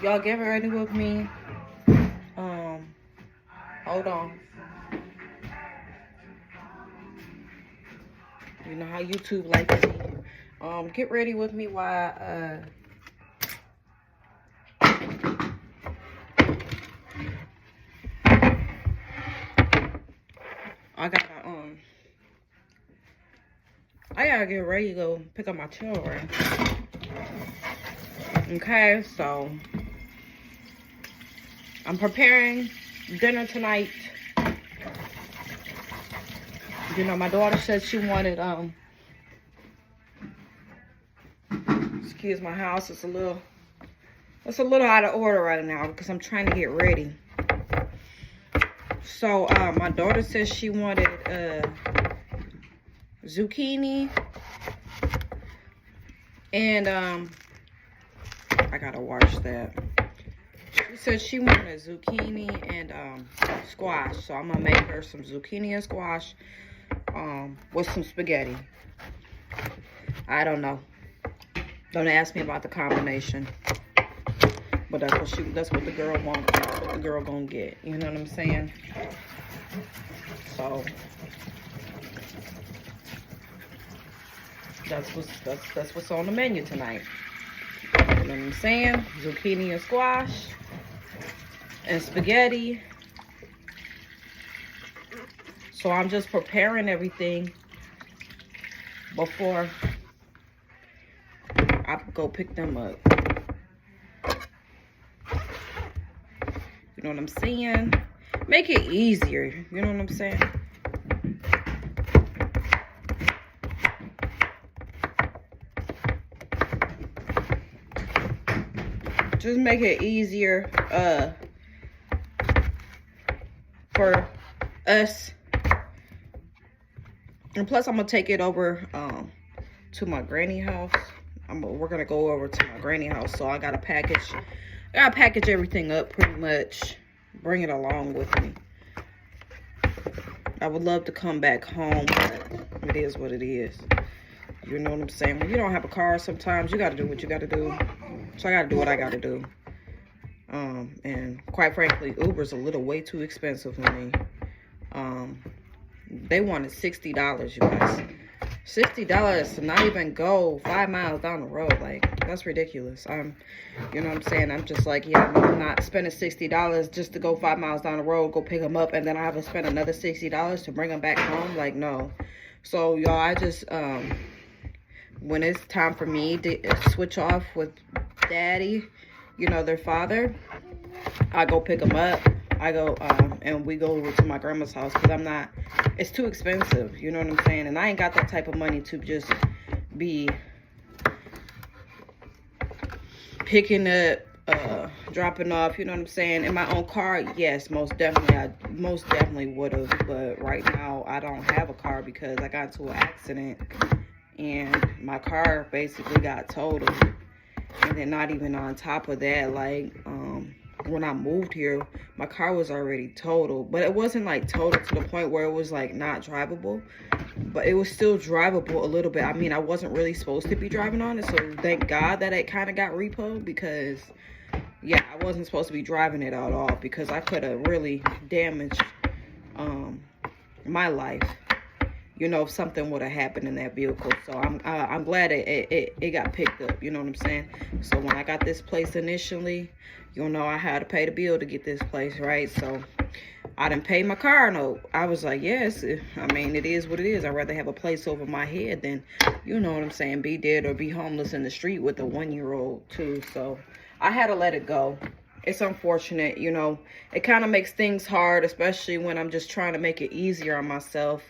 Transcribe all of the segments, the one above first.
Y'all get ready with me. Hold on. You know how YouTube likes to see you. Get ready with me while I gotta get ready to go pick up my children. Okay, so I'm preparing dinner tonight. You know, my daughter said she wanted excuse my house, it's a little out of order right now because I'm trying to get ready. So my daughter says she wanted zucchini and I gotta wash that. She said she wanted zucchini and squash, so I'm gonna make her some zucchini and squash with some spaghetti. I don't know. Don't ask me about the combination. But that's what the girl wants. That's what the girl gonna get. You know what I'm saying? So that's what's on the menu tonight. You know what I'm saying? Zucchini and squash and spaghetti. So I'm just preparing everything before I go pick them up. You know what I'm saying? Make it easier. You know what I'm saying? Just make it easier for us. And plus, I'm gonna take it over to my granny house. We're gonna go over to my granny house, so I gotta package everything up pretty much. Bring it along with me. I would love to come back home, but it is what it is. You know what I'm saying? When you don't have a car, sometimes you gotta do what you gotta do. So I gotta do what I gotta do. And quite frankly, Uber's a little way too expensive for me. They wanted $60, you guys. $60 to not even go 5 miles down the road. Like, that's ridiculous. You know what I'm saying? I'm just like, yeah, I'm not spending $60 just to go 5 miles down the road, go pick them up, and then I have to spend another $60 to bring them back home. Like, no. So, y'all, I just, when it's time for me to switch off with daddy, you know, their father, I go pick them up. I go, and we go over to my grandma's house because it's too expensive, you know what I'm saying? And I ain't got that type of money to just be picking up, dropping off, you know what I'm saying? In my own car, yes, most definitely, I most definitely would have. But right now, I don't have a car because I got into an accident and my car basically got totaled. And then not even on top of that, like, when I moved here, my car was already totaled, but it wasn't like totaled to the point where it was like not drivable, but it was still drivable a little bit. I mean, I wasn't really supposed to be driving on it, so thank God that it kind of got repoed because, yeah, I wasn't supposed to be driving it at all because I could have really damaged my life, you know, if something would have happened in that vehicle. So I'm glad it got picked up, you know what I'm saying? So when I got this place initially, you know, I had to pay the bill to get this place, right? So I didn't pay my car note. I was like, yes, I mean, it is what it is. I'd rather have a place over my head than, you know what I'm saying, be dead or be homeless in the street with a 1-year-old too. So I had to let it go. It's unfortunate, you know. It kind of makes things hard, especially when I'm just trying to make it easier on myself.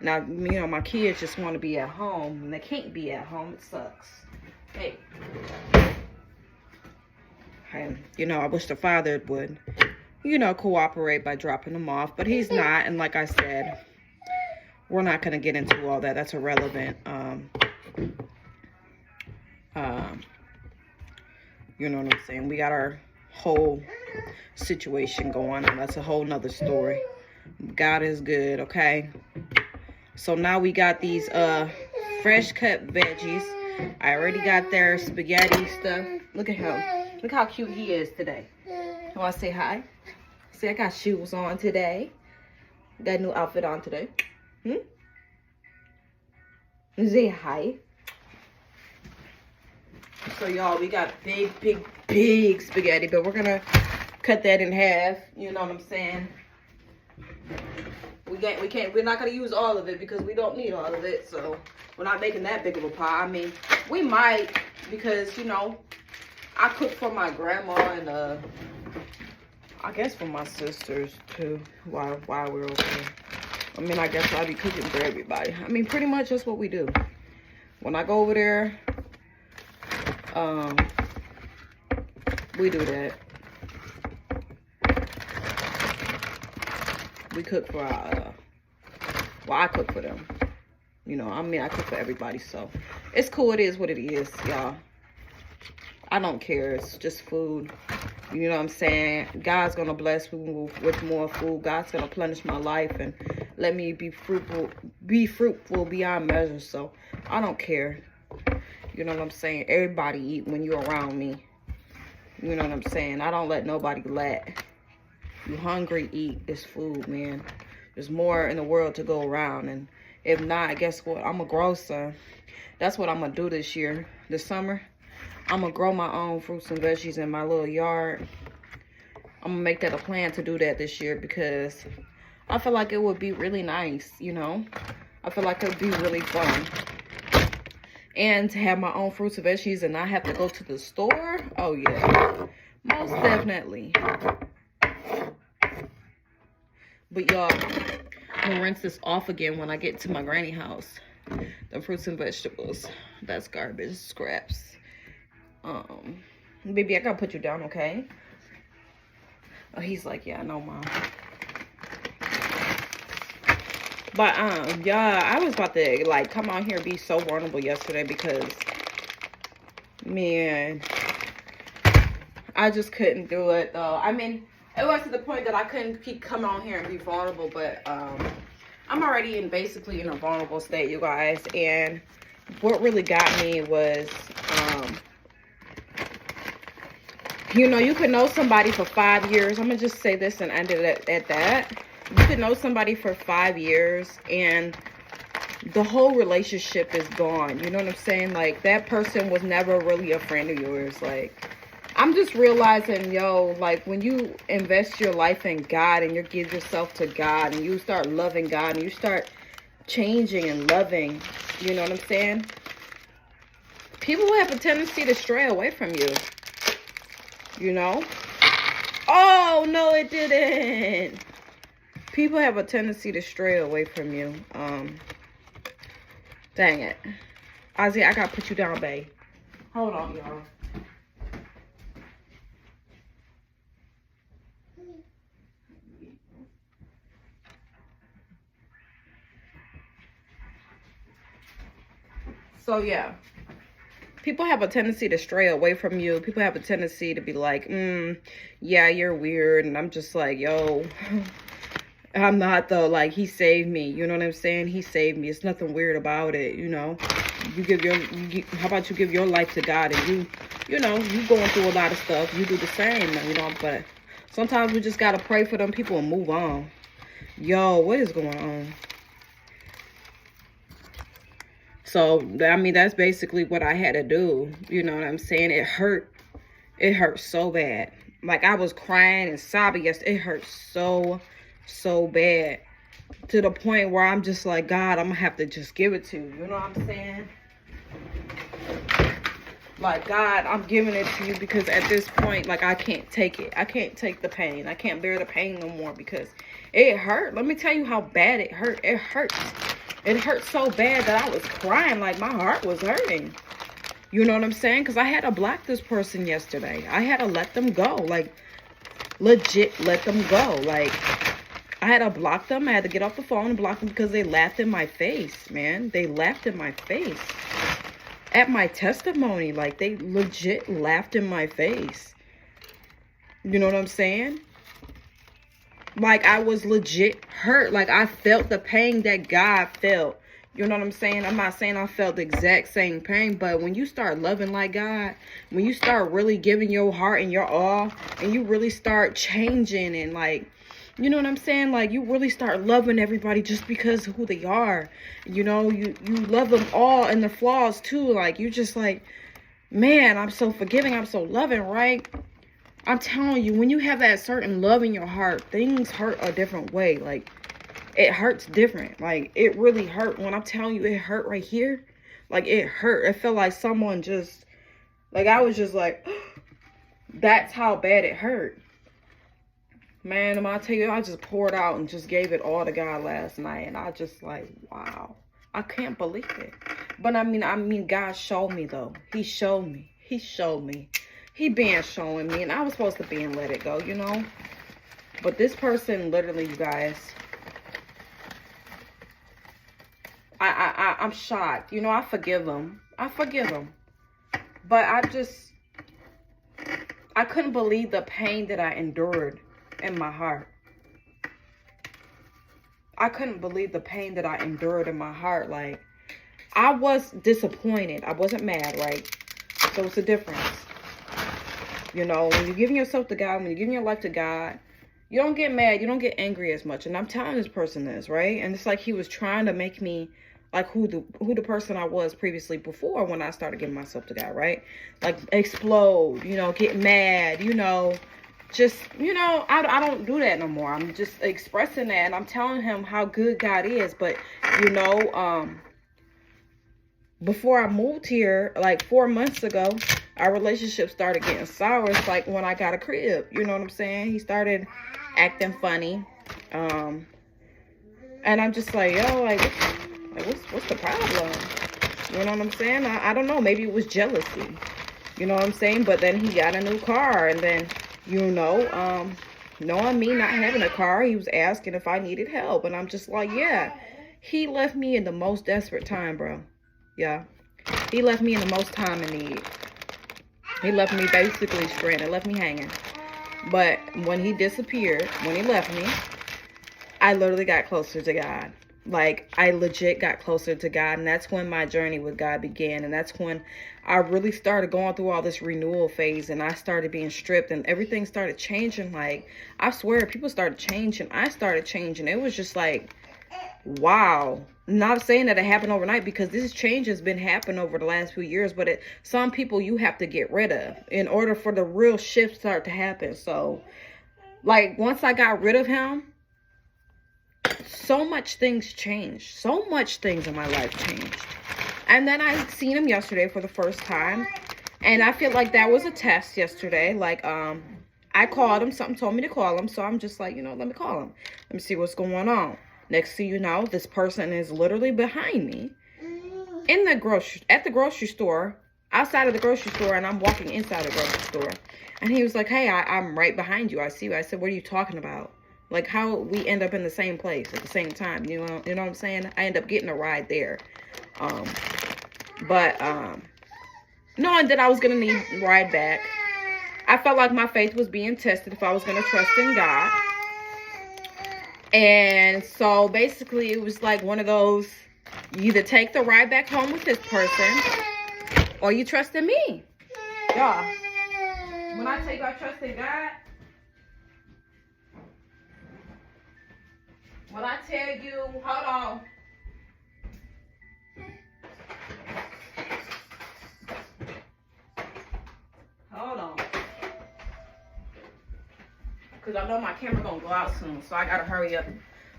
Now, you know, my kids just want to be at home, and they can't be at home. It sucks. Hey. And, you know, I wish the father would, you know, cooperate by dropping them off. But he's not. And like I said, we're not going to get into all that. That's irrelevant. You know what I'm saying? We got our whole situation going on. That's a whole nother story. God is good, okay? So now we got these fresh cut veggies. I already got their spaghetti stuff. Look at him. Look how cute he is today. You want to say hi? See, I got shoes on today. Got a new outfit on today. Say hi. So, y'all, we got big spaghetti, but we're going to cut that in half. You know what I'm saying? We're not going to use all of it because we don't need all of it. So, we're not making that big of a pie. I mean, we might because, you know, I cook for my grandma and, I guess for my sisters, too, while we're over here. I mean, I guess I'll be cooking for everybody. I mean, pretty much that's what we do. When I go over there, we do that. We cook for our, well, I cook for them. You know, I mean, I cook for everybody, so it's cool. It is what it is, y'all. I don't care. It's just food. You know what I'm saying? God's going to bless me with more food. God's going to plenish my life and let me be fruitful beyond measure. So I don't care. You know what I'm saying? Everybody eat when you're around me. You know what I'm saying? I don't let nobody lack. You hungry, eat. It's food, man. There's more in the world to go around. And if not, guess what? I'm going to grow some. That's what I'm going to do this year. This summer, I'm going to grow my own fruits and veggies in my little yard. I'm going to make that a plan to do that this year because I feel like it would be really nice, you know. I feel like it would be really fun. And to have my own fruits and veggies and not have to go to the store. Oh, yeah. Most definitely. But, y'all, I'm going to rinse this off again when I get to my granny house. The fruits and vegetables. That's garbage. Scraps. Baby, I got to put you down, okay? Oh, he's like, yeah, I know, Mom. But, yeah, I was about to, like, come out here and be so vulnerable yesterday because, man, I just couldn't do it, though. I mean, it was to the point that I couldn't keep coming on here and be vulnerable, but, I'm already basically in a vulnerable state, you guys, and what really got me was, you know, you could know somebody for 5 years. I'm going to just say this and end it at that. You could know somebody for 5 years and the whole relationship is gone. You know what I'm saying? Like, that person was never really a friend of yours. Like, I'm just realizing, yo, like, when you invest your life in God and you give yourself to God and you start loving God and you start changing and loving, you know what I'm saying? People have a tendency to stray away from you. You know? Oh, no, it didn't. People have a tendency to stray away from you. Dang it. Ozzy, I gotta put you down, babe. Hold on, y'all. So, yeah. People have a tendency to stray away from you. People have a tendency to be like, yeah, you're weird. And I'm just like, yo, I'm not though. Like, he saved me. You know what I'm saying? He saved me. It's nothing weird about it, you know. How about you give your life to God and you know, you going through a lot of stuff. You do the same, you know. But sometimes we just got to pray for them people and move on. Yo, what is going on? So, I mean, that's basically what I had to do. You know what I'm saying? It hurt. It hurt so bad. Like, I was crying and sobbing yesterday. It hurt so bad. To the point where I'm just like, God, I'm going to have to just give it to you. You know what I'm saying? Like, God, I'm giving it to you because at this point, like, I can't take it. I can't take the pain. I can't bear the pain no more because it hurt. Let me tell you how bad it hurt. It hurts. It hurt so bad that I was crying, like my heart was hurting. You know what I'm saying? Because I had to block this person yesterday. I had to let them go. Like, legit let them go. Like, I had to block them. I had to get off the phone and block them because they laughed in my face, man. They laughed in my face. At my testimony. Like, they legit laughed in my face. You know what I'm saying? Like, I was legit hurt. Like, I felt the pain that God felt. You know what I'm saying? I'm not saying I felt the exact same pain, but when you start loving like God, when you start really giving your heart and your all, and you really start changing and like, you know what I'm saying? Like, you really start loving everybody just because of who they are. You know, you love them all and their flaws too. Like, you just like, man, I'm so forgiving. I'm so loving, right? I'm telling you, when you have that certain love in your heart, things hurt a different way. Like, it hurts different. Like, it really hurt. When I'm telling you, it hurt right here. Like, it hurt. It felt like someone just, like, I was just like, that's how bad it hurt. Man, when I tell you, I just poured out and just gave it all to God last night. And I just like, wow, I can't believe it. But I mean, God showed me though. He showed me. He showed me. He been showing me. And I was supposed to be and let it go, you know. But this person, literally, you guys, I'm shocked. You know, I forgive him. I forgive him. But I couldn't believe the pain that I endured in my heart. I couldn't believe the pain that I endured in my heart. Like, I was disappointed. I wasn't mad, right? So it's a difference. You know, when you're giving yourself to God, when you're giving your life to God, you don't get mad. You don't get angry as much. And I'm telling this person this, right? And it's like he was trying to make me like who the person I was previously before when I started giving myself to God, right? Like, explode, you know, get mad, you know, just, you know, I don't do that no more. I'm just expressing that, and I'm telling him how good God is. But, you know, before I moved here, like 4 months ago, our relationship started getting sour. It's like when I got a crib, you know what I'm saying? He started acting funny. And I'm just like, yo, like what's the problem? You know what I'm saying? I don't know. Maybe it was jealousy. You know what I'm saying? But then he got a new car, and then, you know, knowing me not having a car, he was asking if I needed help. And I'm just like, yeah. He left me in the most desperate time, bro. Yeah. He left me in the most time in need. He left me basically stranded, left me hanging. But when he disappeared, when he left me, I literally got closer to God. Like, I legit got closer to God. And that's when my journey with God began. And that's when I really started going through all this renewal phase. And I started being stripped. And everything started changing. Like, I swear, people started changing. I started changing. It was just like, wow. Not saying that it happened overnight, because this change has been happening over the last few years. But some people you have to get rid of in order for the real shift start to happen. So, like, once I got rid of him, so much things changed. So much things in my life changed. And then I seen him yesterday for the first time. And I feel like that was a test yesterday. Like, I called him. Something told me to call him. So I'm just like, you know, let me call him. Let me see what's going on. Next thing you know, this person is literally behind me in at the grocery store, outside of the grocery store, and I'm walking inside the grocery store. And he was like, hey, I'm right behind you. I see you. I said, what are you talking about? Like, how we end up in the same place at the same time, you know what I'm saying? I end up getting a ride there. Knowing that I was going to need a ride back, I felt like my faith was being tested if I was going to trust in God. And so basically it was like one of those, you either take the ride back home with this person or you trust in me. Y'all, when I tell you I trust in God, when I tell you, hold on. Hold on. Because I know my camera gonna go out soon, so I gotta hurry up.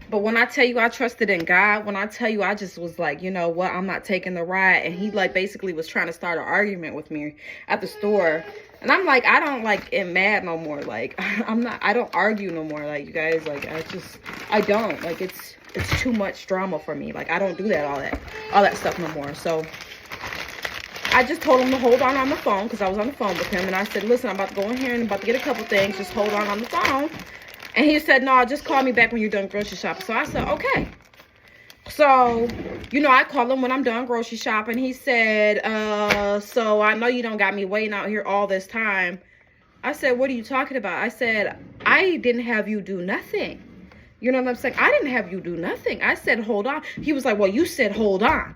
But when I tell you I trusted in God, when I tell you I just was like, you know what, I'm not taking the ride. And he like basically was trying to start an argument with me at the store. And I'm like, I don't like get mad no more. Like, I don't argue no more. Like, you guys, like, I don't. Like, it's too much drama for me. Like, I don't do that, all that stuff no more. So I just told him to hold on the phone, because I was on the phone with him. And I said, listen, I'm about to go in here and I'm about to get a couple things. Just hold on the phone. And he said, no, just call me back when you're done grocery shopping. So I said, okay. So, you know, I call him when I'm done grocery shopping. He said, so I know you don't got me waiting out here all this time. I said, what are you talking about? I said, I didn't have you do nothing. You know what I'm saying? I didn't have you do nothing. I said, hold on. He was like, well, you said, hold on.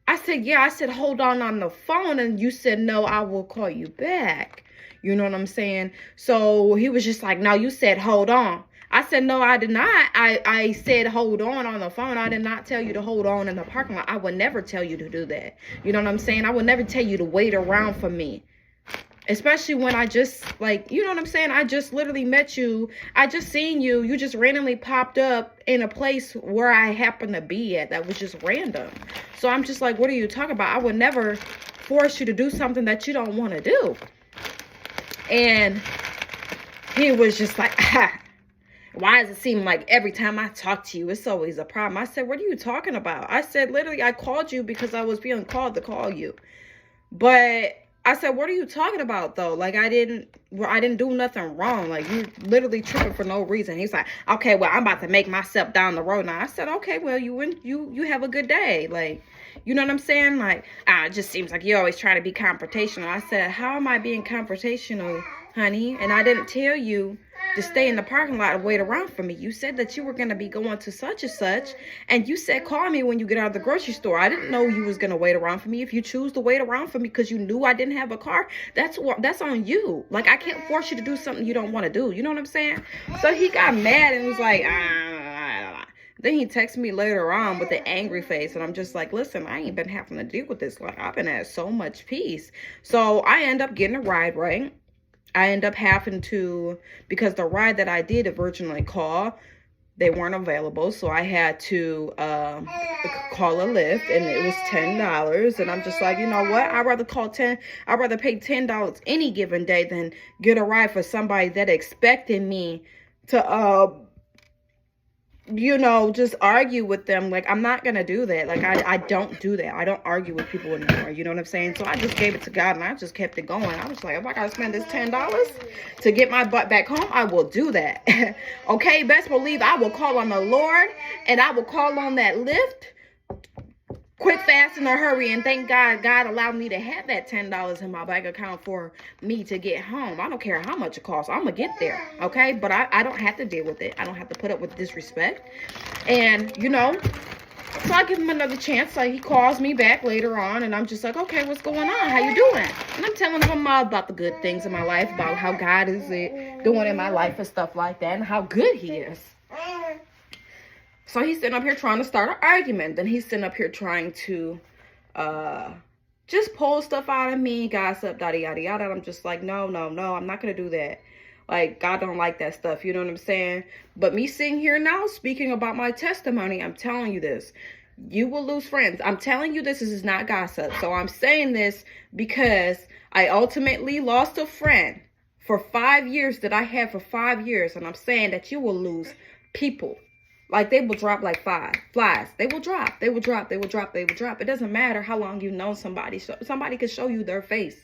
I said, yeah, I said, hold on the phone. And you said, no, I will call you back. You know what I'm saying? So he was just like, no, you said, hold on. I said, no, I did not. I said, hold on the phone. I did not tell you to hold on in the parking lot. I would never tell you to do that. You know what I'm saying? I would never tell you to wait around for me. Especially when I just, like, you know what I'm saying? I just literally met you. I just seen you. You just randomly popped up in a place where I happened to be at. That was just random. So I'm just like, what are you talking about? I would never force you to do something that you don't want to do. And he was just like, why does it seem like every time I talk to you, it's always a problem? I said, what are you talking about? I said, literally, I called you because I was feeling called to call you. But I said, what are you talking about, though? Like, I didn't do nothing wrong. Like, you literally tripping for no reason. He's like, okay, well, I'm about to make myself down the road now. I said, okay, well, you have a good day. Like, you know what I'm saying? Like, it just seems like you're always trying to be confrontational. I said, how am I being confrontational, honey? And I didn't tell you to stay in the parking lot and wait around for me. You said that you were going to be going to such and such, and you said call me when you get out of the grocery store. I didn't know you was going to wait around for me. If you choose to wait around for me because you knew I didn't have a car, that's on you. Like, I can't force you to do something you don't want to do. You know what I'm saying? So he got mad and was like, Then he texted me later on with an angry face, and I'm just like, listen, I ain't been having to deal with this. Like, I've been at so much peace. So I end up getting a ride, right? I end up having to, because the ride that I did originally call, they weren't available. So I had to call a Lyft, and it was $10. And I'm just like, you know what? I'd rather pay $10 any given day than get a ride for somebody that expected me to, you know, just argue with them. Like, I'm not gonna do that. Like, I don't do that. I don't argue with people anymore. You know what I'm saying? So I just gave it to God, and I just kept it going. I was like, if I gotta spend this $10 to get my butt back home, I will do that. Okay, best believe I will call on the Lord, and I will call on that Lyft quick, fast, in a hurry. And thank God, God allowed me to have that $10 in my bank account for me to get home. I don't care how much it costs. I'm going to get there, okay? But I don't have to deal with it. I don't have to put up with disrespect. And, you know, so I give him another chance. Like, he calls me back later on, and I'm just like, okay, what's going on? How you doing? And I'm telling him about the good things in my life, about how God is doing in my life and stuff like that, and how good he is. So he's sitting up here trying to start an argument. Then he's sitting up here trying to just pull stuff out of me, gossip, yada, yada, yada. And I'm just like, no, I'm not going to do that. Like, God don't like that stuff. You know what I'm saying? But me sitting here now speaking about my testimony, I'm telling you this. You will lose friends. I'm telling you this is not gossip. So I'm saying this because I ultimately lost a friend for 5 years that I had for 5 years. And I'm saying that you will lose people. Like, they will drop like flies. They will drop. It doesn't matter how long you know somebody. Somebody could show you their face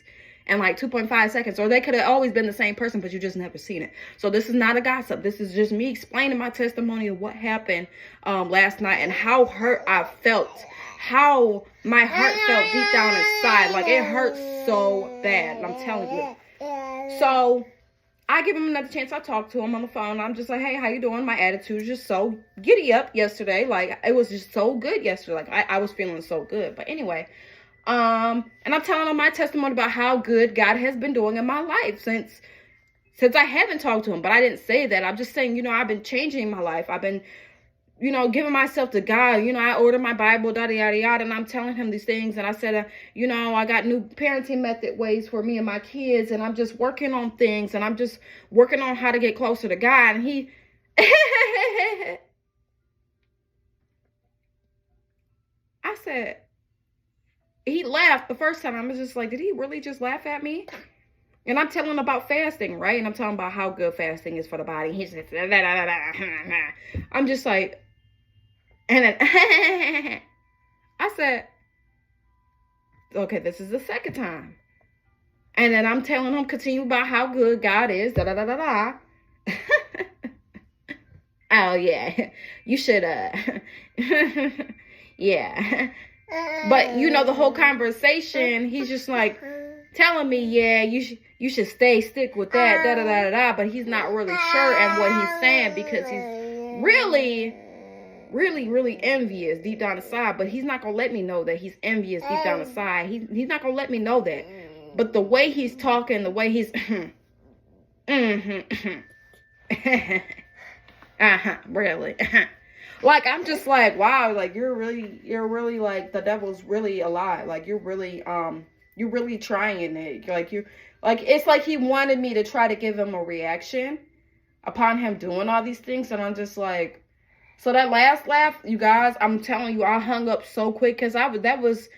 in like 2.5 seconds. Or they could have always been the same person, but you just never seen it. So this is not a gossip. This is just me explaining my testimony of what happened last night and how hurt I felt. How my heart felt deep down inside. Like, it hurt so bad. And I'm telling you. So I give him another chance. I talk to him on the phone. I'm just like, hey, how you doing? My attitude is just so giddy up yesterday. Like, it was just so good yesterday. Like, I was feeling so good. But anyway, and I'm telling him my testimony about how good God has been doing in my life since I haven't talked to him. But I didn't say that. I'm just saying, you know, I've been changing my life. I've been, you know, giving myself to God. You know, I ordered my Bible, yada, yada, yada, and I'm telling him these things. And I said, you know, I got new parenting method ways for me and my kids, and I'm just working on things, and I'm just working on how to get closer to God. And he, I said, he laughed the first time. I was just like, did he really just laugh at me? And I'm telling him about fasting, right? And I'm telling him about how good fasting is for the body. He said, I'm just like, and then I said, okay, this is the second time. And then I'm telling him, continue about how good God is, Oh, yeah, you should, yeah. But, you know, the whole conversation, he's just like telling me, yeah, you should stick with that, But he's not really sure and what he's saying because he's really, really, really envious deep down inside, but he's not gonna let me know that he's envious deep down inside. He's not gonna let me know that. But the way he's talking, the way he's really. Like, I'm just like, wow, like you're really like, the devil's really alive. Like you're really trying it. Like it's like he wanted me to try to give him a reaction upon him doing all these things, and I'm just like, so that last laugh, you guys, I'm telling you, I hung up so quick because that was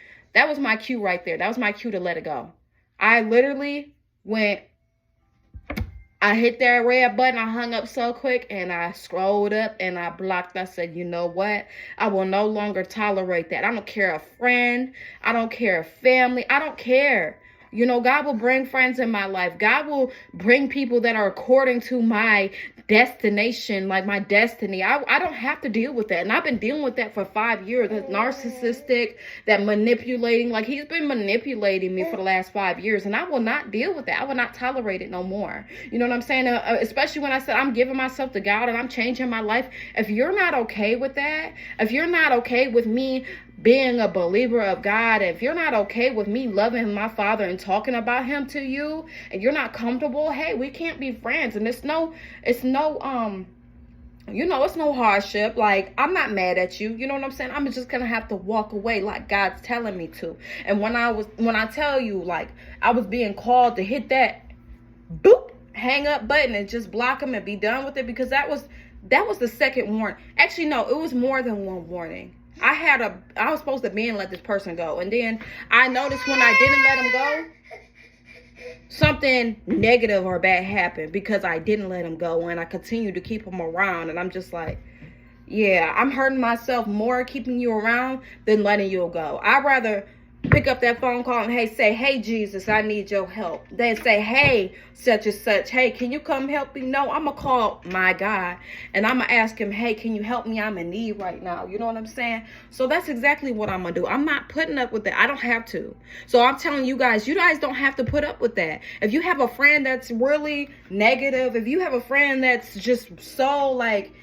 my cue right there. That was my cue to let it go. I literally I hit that red button, I hung up so quick, and I scrolled up and I blocked. I said, you know what? I will no longer tolerate that. I don't care a friend. I don't care a family. I don't care. You know, God will bring friends in my life. God will bring people that are according to my destination, like my destiny. I don't have to deal with that. And I've been dealing with that for 5 years. That narcissistic, that manipulating. Like, he's been manipulating me for the last 5 years. And I will not deal with that. I will not tolerate it no more. You know what I'm saying? Especially when I said I'm giving myself to God and I'm changing my life. If you're not okay with that, if you're not okay with me being a believer of God, if you're not okay with me loving my Father and talking about him to you, and you're not comfortable, hey, we can't be friends. And it's no hardship. Like, I'm not mad at you. You know what I'm saying? I'm just gonna have to walk away like God's telling me to. And when I tell you, like, I was being called to hit that boop hang up button and just block him and be done with it, because that was the second warning. Actually, no, it was more than one warning. I was supposed to be and let this person go. And then I noticed when I didn't let him go, something negative or bad happened because I didn't let him go and I continued to keep him around. And I'm just like, yeah, I'm hurting myself more keeping you around than letting you go. I'd rather pick up that phone call and say, hey, Jesus, I need your help. Then say, hey, such and such, hey, can you come help me? No, I'm going to call my God and I'm going to ask him, hey, can you help me? I'm in need right now. You know what I'm saying? So that's exactly what I'm going to do. I'm not putting up with that. I don't have to. So I'm telling you guys don't have to put up with that. If you have a friend that's really negative, if you have a friend that's just so like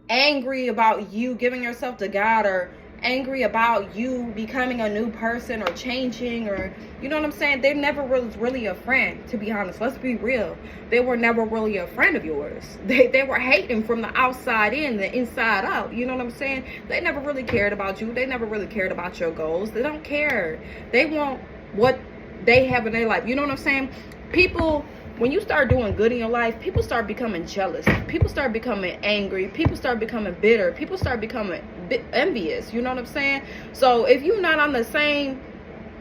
angry about you giving yourself to God, or angry about you becoming a new person or changing, or you know what I'm saying, they never was really a friend, to be honest. Let's be real. They were never really a friend of yours. They were hating from the outside in, the inside out. You know what I'm saying? They never really cared about you. They never really cared about your goals. They don't care. They want what they have in their life. You know what I'm saying? People, when you start doing good in your life, people start becoming jealous. People start becoming angry. People start becoming bitter. People start becoming envious. You know what I'm saying? So if you're not on the same,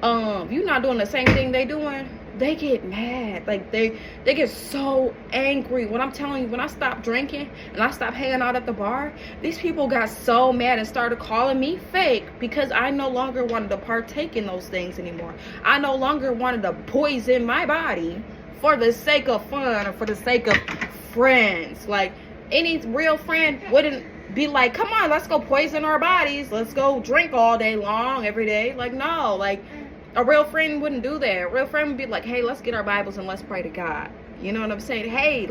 you're not doing the same thing they doing, they get mad. Like they get so angry. When I'm telling you, when I stopped drinking and I stopped hanging out at the bar, these people got so mad and started calling me fake because I no longer wanted to partake in those things anymore. I no longer wanted to poison my body for the sake of fun or for the sake of friends. Like, any real friend wouldn't be like, come on, let's go poison our bodies. Let's go drink all day long, every day. Like, no, like, a real friend wouldn't do that. A real friend would be like, hey, let's get our Bibles and let's pray to God. You know what I'm saying? Hey,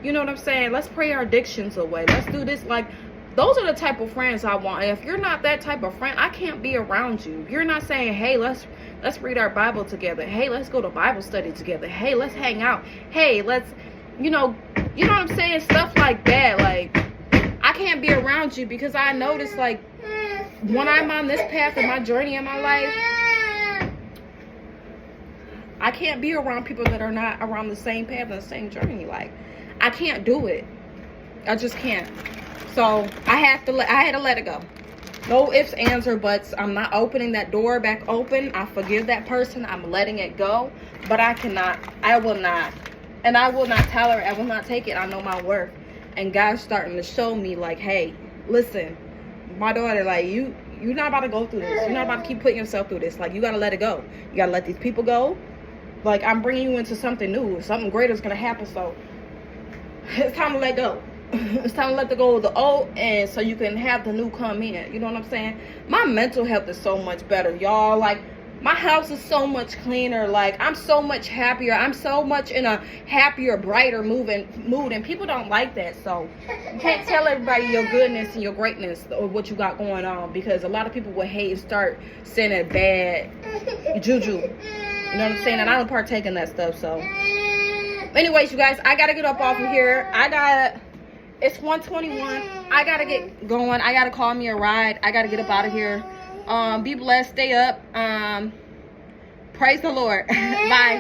you know what I'm saying? Let's pray our addictions away. Let's do this. Like, those are the type of friends I want. And if you're not that type of friend, I can't be around you. If you're not saying, hey, let's read our Bible together. Hey, let's go to Bible study together. Hey, let's hang out. Hey, let's, you know what I'm saying? Stuff like that. Like, I can't be around you because I notice, like, when I'm on this path of my journey in my life, I can't be around people that are not around the same path and the same journey. Like, I can't do it. I just can't. So I had to let it go. No ifs, ands, or buts. I'm not opening that door back open. I forgive that person. I'm letting it go. But I will not. And I will not tolerate. I will not take it. I know my worth. And God's starting to show me, like, hey, listen, my daughter, like, you're not about to go through this. You're not about to keep putting yourself through this. Like, you got to let it go. You got to let these people go. Like, I'm bringing you into something new. Something greater is going to happen. So it's time to let go. It's time to let go of the old, and so you can have the new come in. You know what I'm saying? My mental health is so much better, y'all. Like, My house is so much cleaner. Like, I'm so much happier. I'm so much in a happier, brighter mood, and people don't like that. So you can't tell everybody your goodness and your greatness or what you got going on, because a lot of people will hate and start sending bad juju. You know what I'm saying? And I don't partake in that stuff. So anyways, you guys, I gotta get up off of here. It's 1:21. I gotta get going. I gotta call me a ride. I gotta get up out of here. Be blessed. Stay up. Praise the Lord. Bye.